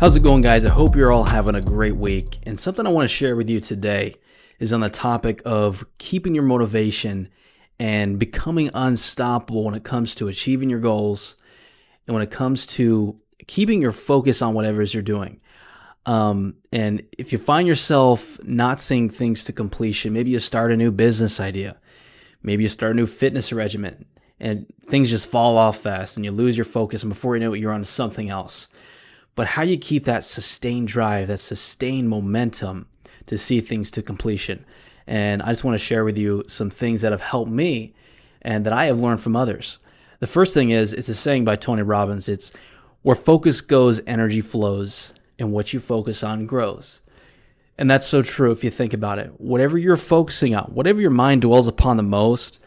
How's it going, guys? I hope you're all having a great week. And something I want to share with you today is on the topic of keeping your motivation and becoming unstoppable when it comes to achieving your goals and when it comes to keeping your focus on whatever it is you're doing. And if you find yourself not seeing things to completion, maybe you start a new business idea, maybe you start a new fitness regimen, and things just fall off fast and you lose your focus, and before you know it, you're on to something else. But how do you keep that sustained drive, that sustained momentum to see things to completion? And I just want to share with you some things that have helped me and that I have learned from others. The first thing is, it's a saying by Tony Robbins. It's where focus goes, energy flows, and what you focus on grows. And that's so true if you think about it. Whatever you're focusing on, whatever your mind dwells upon the most,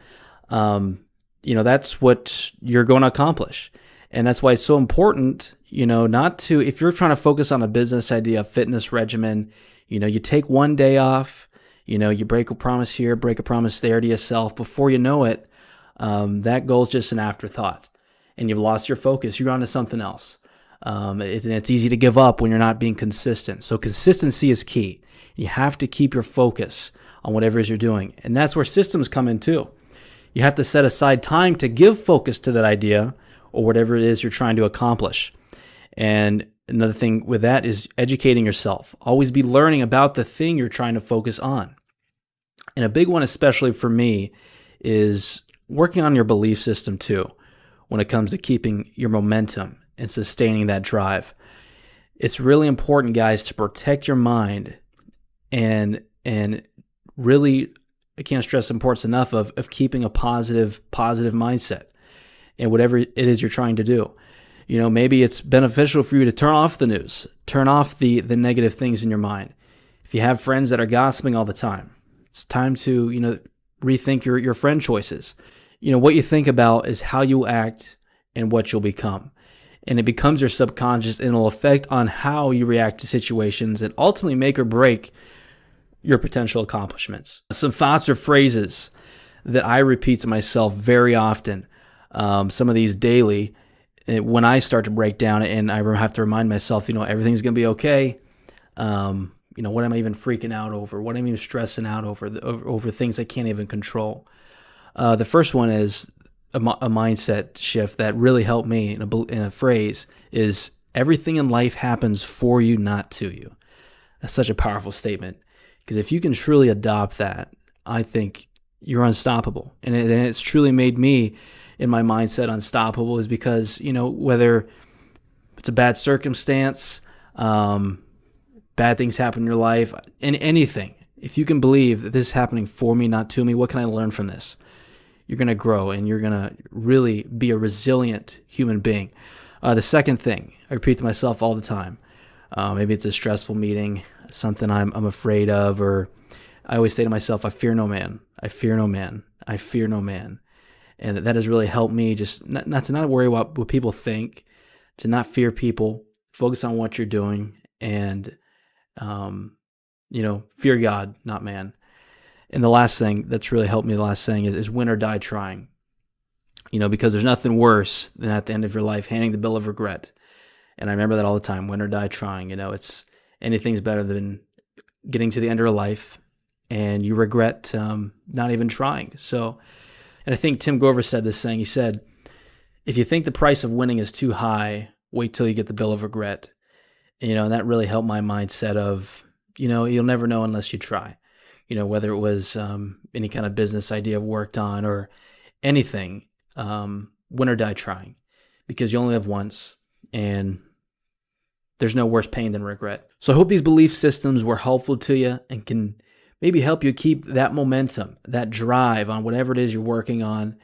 that's what you're going to accomplish. And that's why it's so important, not to, if you're trying to focus on a business idea, a fitness regimen, you take one day off, you break a promise here, break a promise there to yourself. Before you know it, that goal's just an afterthought and you've lost your focus. You're on to something else. And it's easy to give up when you're not being consistent. So consistency is key. You have to keep your focus on whatever it is you're doing. And that's where systems come in too. You have to set aside time to give focus to that idea or whatever it is you're trying to accomplish. And another thing with that is educating yourself. Always be learning about the thing you're trying to focus on. And a big one, especially for me, is working on your belief system too when it comes to keeping your momentum and sustaining that drive. It's really important, guys, to protect your mind and really, I can't stress the importance enough of keeping a positive mindset in whatever it is you're trying to do. Maybe it's beneficial for you to turn off the news, turn off the negative things in your mind. If you have friends that are gossiping all the time, it's time to, rethink your friend choices. What you think about is how you act and what you'll become. And it becomes your subconscious, and it'll affect on how you react to situations and ultimately make or break your potential accomplishments. Some thoughts or phrases that I repeat to myself very often, some of these daily, when I start to break down, and I have to remind myself, everything's going to be okay. What am I even freaking out over? What am I even stressing out over things I can't even control? The first one is a mindset shift that really helped me in a phrase is, everything in life happens for you, not to you. That's such a powerful statement, because if you can truly adopt that, I think you're unstoppable. And it's truly made me, in my mindset, unstoppable, is because, whether it's a bad circumstance, bad things happen in your life, and anything, if you can believe that this is happening for me, not to me, what can I learn from this? You're going to grow and you're going to really be a resilient human being. The second thing I repeat to myself all the time, maybe it's a stressful meeting, something I'm afraid of, or I always say to myself, I fear no man, I fear no man, I fear no man. And that has really helped me just not to worry about what people think, to not fear people, focus on what you're doing, and, fear God, not man. And the last thing that's really helped me, the last thing is win or die trying. Because there's nothing worse than at the end of your life handing the bill of regret. And I remember that all the time, win or die trying. It's anything's better than getting to the end of your life and you regret not even trying. So, and I think Tim Grover said this thing. He said, if you think the price of winning is too high, wait till you get the bill of regret. And that really helped my mindset of, you'll never know unless you try. Whether it was any kind of business idea I've worked on or anything, win or die trying, because you only live once and there's no worse pain than regret. So I hope these belief systems were helpful to you and can maybe help you keep that momentum, that drive on whatever it is you're working on.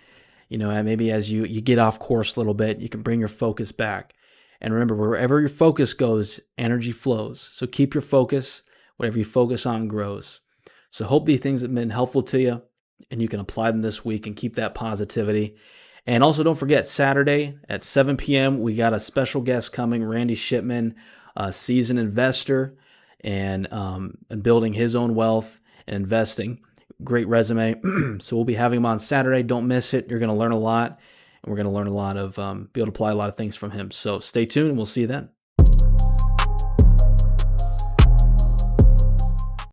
And maybe as you get off course a little bit, you can bring your focus back. And remember, wherever your focus goes, energy flows. So keep your focus. Whatever you focus on grows. So hope these things have been helpful to you and you can apply them this week and keep that positivity. And also don't forget, Saturday at 7 p.m., we got a special guest coming, Randy Shipman, a seasoned investor and building his own wealth and investing. Great resume. So we'll be having him on Saturday. Don't miss it. You're going to learn a lot, and we're going to learn a lot of, be able to apply a lot of things from him. So stay tuned and we'll see you then.